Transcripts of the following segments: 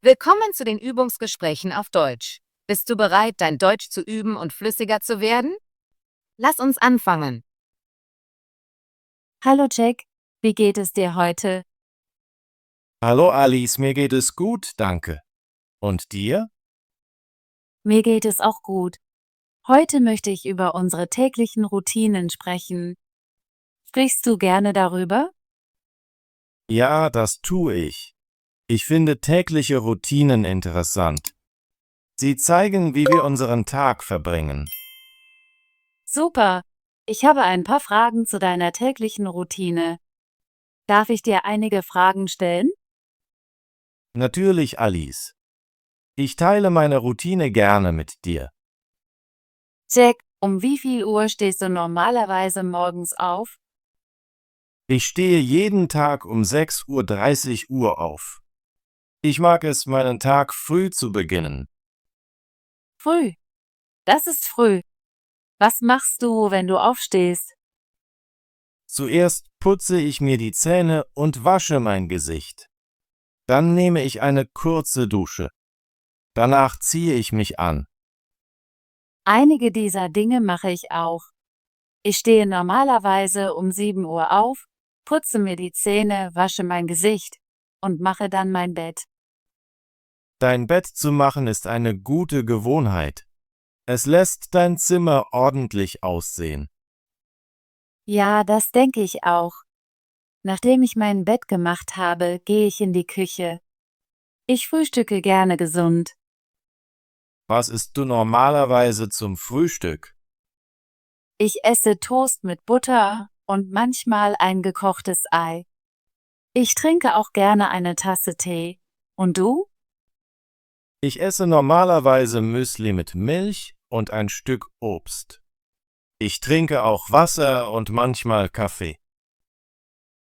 Willkommen zu den Übungsgesprächen auf Deutsch. Bist du bereit, dein Deutsch zu üben und flüssiger zu werden? Lass uns anfangen. Hallo Jack, wie geht es dir heute? Hallo Alice, mir geht es gut, danke. Und dir? Mir geht es auch gut. Heute möchte ich über unsere täglichen Routinen sprechen. Sprichst du gerne darüber? Ja, das tue ich. Ich finde tägliche Routinen interessant. Sie zeigen, wie wir unseren Tag verbringen. Super. Ich habe ein paar Fragen zu deiner täglichen Routine. Darf ich dir einige Fragen stellen? Natürlich, Alice. Ich teile meine Routine gerne mit dir. Jack, um wie viel Uhr stehst du normalerweise morgens auf? Ich stehe jeden Tag um 6:30 Uhr auf. Ich mag es, meinen Tag früh zu beginnen. Früh. Das ist früh. Was machst du, wenn du aufstehst? Zuerst putze ich mir die Zähne und wasche mein Gesicht. Dann nehme ich eine kurze Dusche. Danach ziehe ich mich an. Einige dieser Dinge mache ich auch. Ich stehe normalerweise um 7 Uhr auf, putze mir die Zähne, wasche mein Gesicht und mache dann mein Bett. Dein Bett zu machen ist eine gute Gewohnheit. Es lässt dein Zimmer ordentlich aussehen. Ja, das denke ich auch. Nachdem ich mein Bett gemacht habe, gehe ich in die Küche. Ich frühstücke gerne gesund. Was isst du normalerweise zum Frühstück? Ich esse Toast mit Butter und manchmal ein gekochtes Ei. Ich trinke auch gerne eine Tasse Tee. Und du? Ich esse normalerweise Müsli mit Milch und ein Stück Obst. Ich trinke auch Wasser und manchmal Kaffee.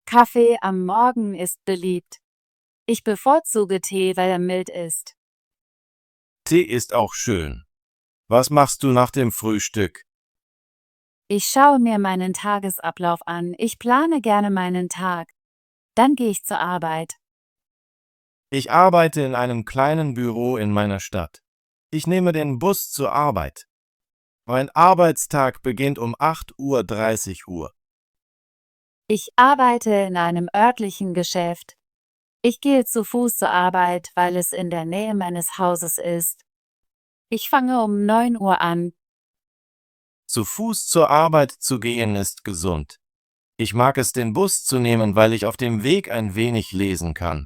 Kaffee am Morgen ist beliebt. Ich bevorzuge Tee, weil er mild ist. Tee ist auch schön. Was machst du nach dem Frühstück? Ich schaue mir meinen Tagesablauf an. Ich plane gerne meinen Tag. Dann gehe ich zur Arbeit. Ich arbeite in einem kleinen Büro in meiner Stadt. Ich nehme den Bus zur Arbeit. Mein Arbeitstag beginnt um 8:30 Uhr. Ich arbeite in einem örtlichen Geschäft. Ich gehe zu Fuß zur Arbeit, weil es in der Nähe meines Hauses ist. Ich fange um 9 Uhr an. Zu Fuß zur Arbeit zu gehen ist gesund. Ich mag es, den Bus zu nehmen, weil ich auf dem Weg ein wenig lesen kann.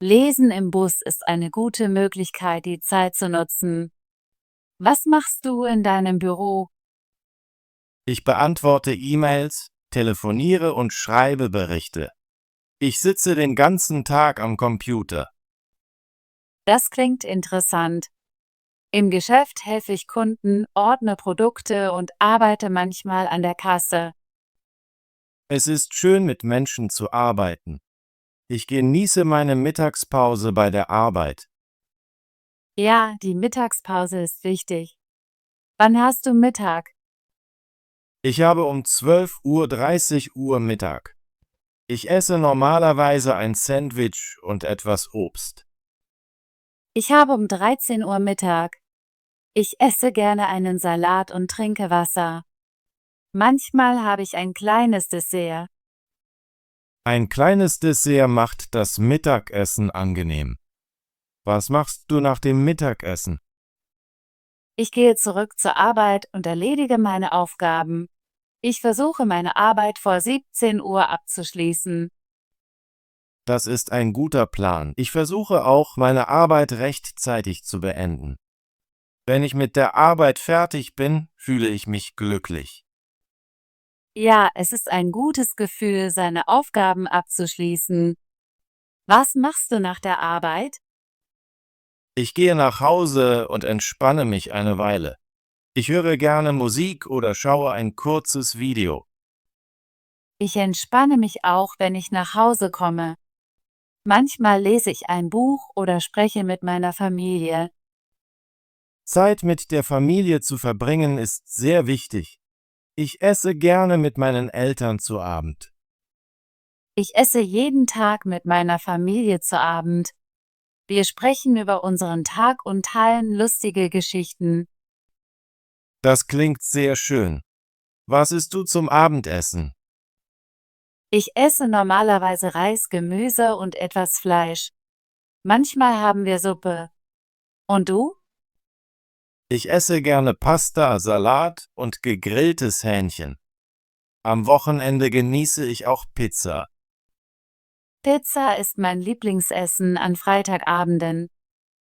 Lesen im Bus ist eine gute Möglichkeit, die Zeit zu nutzen. Was machst du in deinem Büro? Ich beantworte E-Mails, telefoniere und schreibe Berichte. Ich sitze den ganzen Tag am Computer. Das klingt interessant. Im Geschäft helfe ich Kunden, ordne Produkte und arbeite manchmal an der Kasse. Es ist schön, mit Menschen zu arbeiten. Ich genieße meine Mittagspause bei der Arbeit. Ja, die Mittagspause ist wichtig. Wann hast du Mittag? Ich habe um 12:30 Uhr Mittag. Ich esse normalerweise ein Sandwich und etwas Obst. Ich habe um 13 Uhr Mittag. Ich esse gerne einen Salat und trinke Wasser. Manchmal habe ich ein kleines Dessert. Ein kleines Dessert macht das Mittagessen angenehm. Was machst du nach dem Mittagessen? Ich gehe zurück zur Arbeit und erledige meine Aufgaben. Ich versuche meine Arbeit vor 17 Uhr abzuschließen. Das ist ein guter Plan. Ich versuche auch, meine Arbeit rechtzeitig zu beenden. Wenn ich mit der Arbeit fertig bin, fühle ich mich glücklich. Ja, es ist ein gutes Gefühl, seine Aufgaben abzuschließen. Was machst du nach der Arbeit? Ich gehe nach Hause und entspanne mich eine Weile. Ich höre gerne Musik oder schaue ein kurzes Video. Ich entspanne mich auch, wenn ich nach Hause komme. Manchmal lese ich ein Buch oder spreche mit meiner Familie. Zeit mit der Familie zu verbringen ist sehr wichtig. Ich esse gerne mit meinen Eltern zu Abend. Ich esse jeden Tag mit meiner Familie zu Abend. Wir sprechen über unseren Tag und teilen lustige Geschichten. Das klingt sehr schön. Was isst du zum Abendessen? Ich esse normalerweise Reis, Gemüse und etwas Fleisch. Manchmal haben wir Suppe. Und du? Ich esse gerne Pasta, Salat und gegrilltes Hähnchen. Am Wochenende genieße ich auch Pizza. Pizza ist mein Lieblingsessen an Freitagabenden.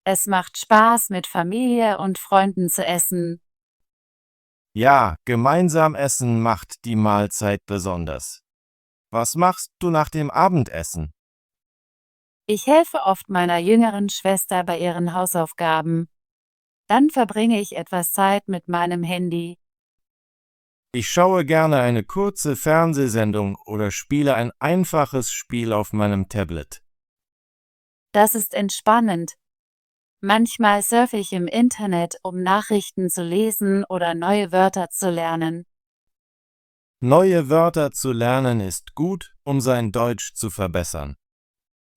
Es macht Spaß, mit Familie und Freunden zu essen. Ja, gemeinsam essen macht die Mahlzeit besonders. Was machst du nach dem Abendessen? Ich helfe oft meiner jüngeren Schwester bei ihren Hausaufgaben. Dann verbringe ich etwas Zeit mit meinem Handy. Ich schaue gerne eine kurze Fernsehsendung oder spiele ein einfaches Spiel auf meinem Tablet. Das ist entspannend. Manchmal surfe ich im Internet, um Nachrichten zu lesen oder neue Wörter zu lernen. Neue Wörter zu lernen ist gut, um sein Deutsch zu verbessern.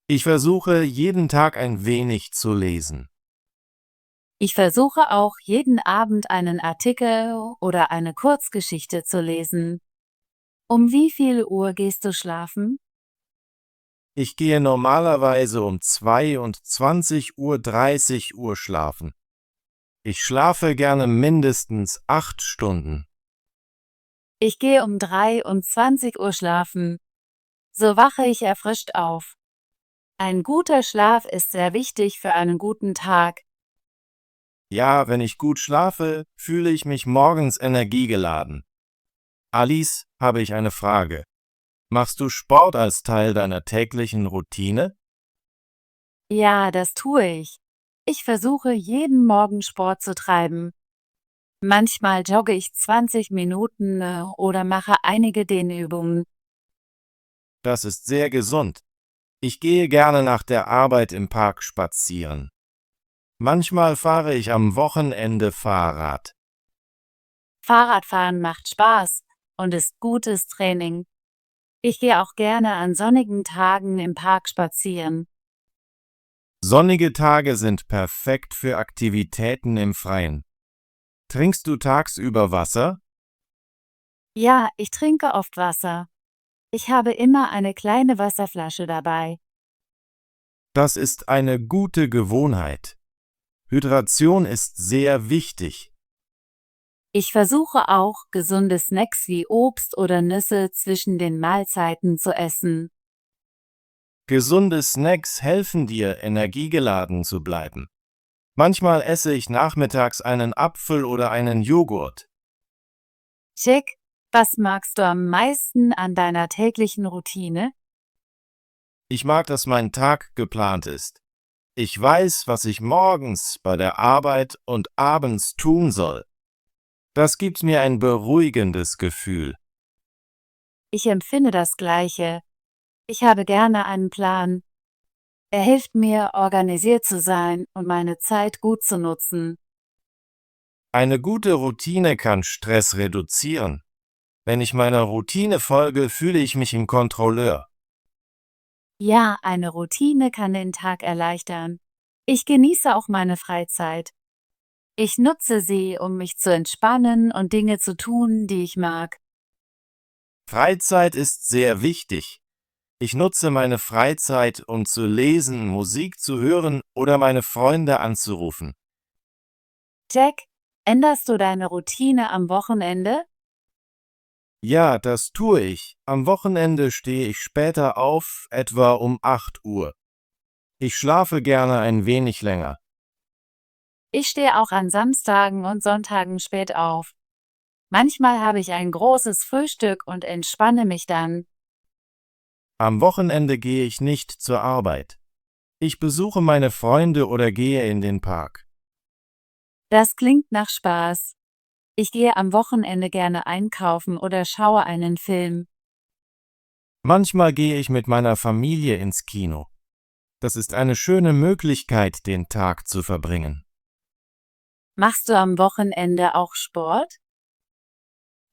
Ich versuche, jeden Tag ein wenig zu lesen. Ich versuche auch, jeden Abend einen Artikel oder eine Kurzgeschichte zu lesen. Um wie viel Uhr gehst du schlafen? Ich gehe normalerweise um 22:30 Uhr schlafen. Ich schlafe gerne mindestens 8 Stunden. Ich gehe um 23 Uhr schlafen. So wache ich erfrischt auf. Ein guter Schlaf ist sehr wichtig für einen guten Tag. Ja, wenn ich gut schlafe, fühle ich mich morgens energiegeladen. Alice, habe ich eine Frage. Machst du Sport als Teil deiner täglichen Routine? Ja, das tue ich. Ich versuche, jeden Morgen Sport zu treiben. Manchmal jogge ich 20 Minuten oder mache einige Dehnübungen. Das ist sehr gesund. Ich gehe gerne nach der Arbeit im Park spazieren. Manchmal fahre ich am Wochenende Fahrrad. Fahrradfahren macht Spaß und ist gutes Training. Ich gehe auch gerne an sonnigen Tagen im Park spazieren. Sonnige Tage sind perfekt für Aktivitäten im Freien. Trinkst du tagsüber Wasser? Ja, ich trinke oft Wasser. Ich habe immer eine kleine Wasserflasche dabei. Das ist eine gute Gewohnheit. Hydration ist sehr wichtig. Ich versuche auch, gesunde Snacks wie Obst oder Nüsse zwischen den Mahlzeiten zu essen. Gesunde Snacks helfen dir, energiegeladen zu bleiben. Manchmal esse ich nachmittags einen Apfel oder einen Joghurt. Jack, was magst du am meisten an deiner täglichen Routine? Ich mag, dass mein Tag geplant ist. Ich weiß, was ich morgens bei der Arbeit und abends tun soll. Das gibt mir ein beruhigendes Gefühl. Ich empfinde das Gleiche. Ich habe gerne einen Plan. Er hilft mir, organisiert zu sein und meine Zeit gut zu nutzen. Eine gute Routine kann Stress reduzieren. Wenn ich meiner Routine folge, fühle ich mich im Kontrolleur. Ja, eine Routine kann den Tag erleichtern. Ich genieße auch meine Freizeit. Ich nutze sie, um mich zu entspannen und Dinge zu tun, die ich mag. Freizeit ist sehr wichtig. Ich nutze meine Freizeit, um zu lesen, Musik zu hören oder meine Freunde anzurufen. Jack, änderst du deine Routine am Wochenende? Ja, das tue ich. Am Wochenende stehe ich später auf, etwa um 8 Uhr. Ich schlafe gerne ein wenig länger. Ich stehe auch an Samstagen und Sonntagen spät auf. Manchmal habe ich ein großes Frühstück und entspanne mich dann. Am Wochenende gehe ich nicht zur Arbeit. Ich besuche meine Freunde oder gehe in den Park. Das klingt nach Spaß. Ich gehe am Wochenende gerne einkaufen oder schaue einen Film. Manchmal gehe ich mit meiner Familie ins Kino. Das ist eine schöne Möglichkeit, den Tag zu verbringen. Machst du am Wochenende auch Sport?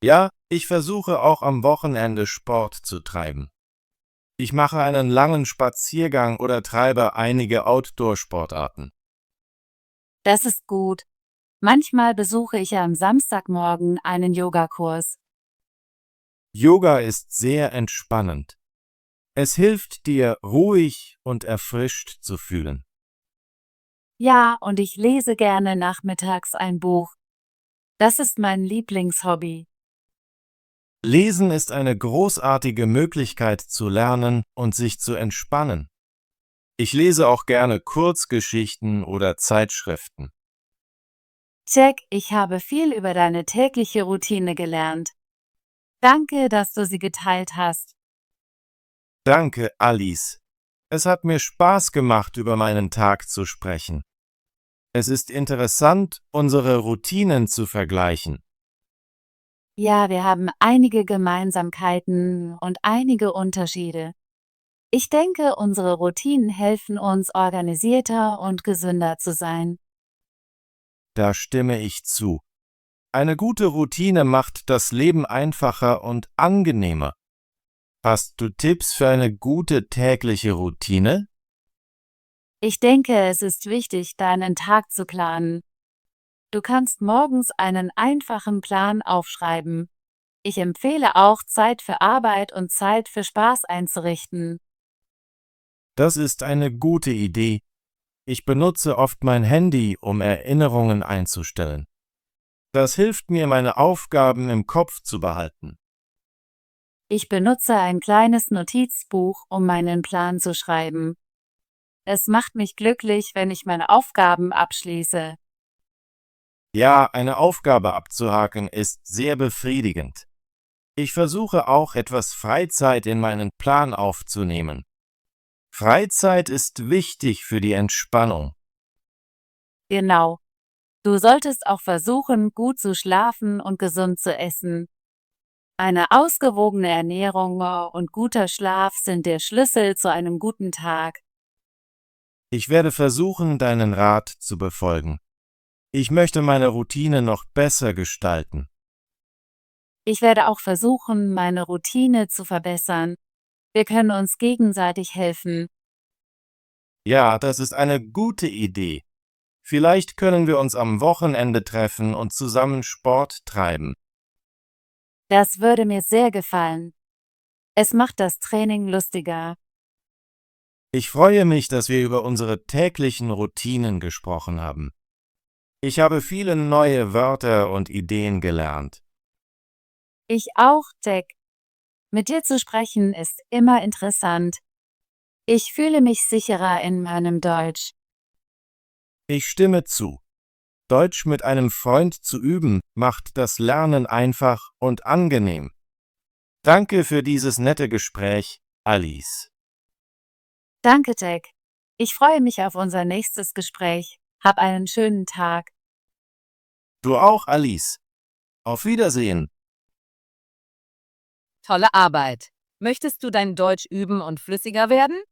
Ja, ich versuche auch am Wochenende Sport zu treiben. Ich mache einen langen Spaziergang oder treibe einige Outdoor-Sportarten. Das ist gut. Manchmal besuche ich am Samstagmorgen einen Yogakurs. Yoga ist sehr entspannend. Es hilft dir, ruhig und erfrischt zu fühlen. Ja, und ich lese gerne nachmittags ein Buch. Das ist mein Lieblingshobby. Lesen ist eine großartige Möglichkeit zu lernen und sich zu entspannen. Ich lese auch gerne Kurzgeschichten oder Zeitschriften. Jack, ich habe viel über deine tägliche Routine gelernt. Danke, dass du sie geteilt hast. Danke, Alice. Es hat mir Spaß gemacht, über meinen Tag zu sprechen. Es ist interessant, unsere Routinen zu vergleichen. Ja, wir haben einige Gemeinsamkeiten und einige Unterschiede. Ich denke, unsere Routinen helfen uns, organisierter und gesünder zu sein. Da stimme ich zu. Eine gute Routine macht das Leben einfacher und angenehmer. Hast du Tipps für eine gute tägliche Routine? Ich denke, es ist wichtig, deinen Tag zu planen. Du kannst morgens einen einfachen Plan aufschreiben. Ich empfehle auch, Zeit für Arbeit und Zeit für Spaß einzurichten. Das ist eine gute Idee. Ich benutze oft mein Handy, um Erinnerungen einzustellen. Das hilft mir, meine Aufgaben im Kopf zu behalten. Ich benutze ein kleines Notizbuch, um meinen Plan zu schreiben. Es macht mich glücklich, wenn ich meine Aufgaben abschließe. Ja, eine Aufgabe abzuhaken ist sehr befriedigend. Ich versuche auch, etwas Freizeit in meinen Plan aufzunehmen. Freizeit ist wichtig für die Entspannung. Genau. Du solltest auch versuchen, gut zu schlafen und gesund zu essen. Eine ausgewogene Ernährung und guter Schlaf sind der Schlüssel zu einem guten Tag. Ich werde versuchen, deinen Rat zu befolgen. Ich möchte meine Routine noch besser gestalten. Ich werde auch versuchen, meine Routine zu verbessern. Wir können uns gegenseitig helfen. Ja, das ist eine gute Idee. Vielleicht können wir uns am Wochenende treffen und zusammen Sport treiben. Das würde mir sehr gefallen. Es macht das Training lustiger. Ich freue mich, dass wir über unsere täglichen Routinen gesprochen haben. Ich habe viele neue Wörter und Ideen gelernt. Ich auch, Jack. Mit dir zu sprechen ist immer interessant. Ich fühle mich sicherer in meinem Deutsch. Ich stimme zu. Deutsch mit einem Freund zu üben, macht das Lernen einfach und angenehm. Danke für dieses nette Gespräch, Alice. Danke, Jack. Ich freue mich auf unser nächstes Gespräch. Hab einen schönen Tag. Du auch, Alice. Auf Wiedersehen. Tolle Arbeit. Möchtest du dein Deutsch üben und flüssiger werden?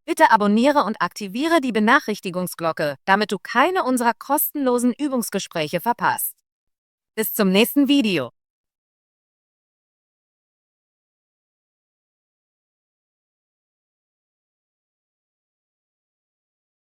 Bitte abonniere und aktiviere die Benachrichtigungsglocke, damit du keine unserer kostenlosen Übungsgespräche verpasst. Bis zum nächsten Video.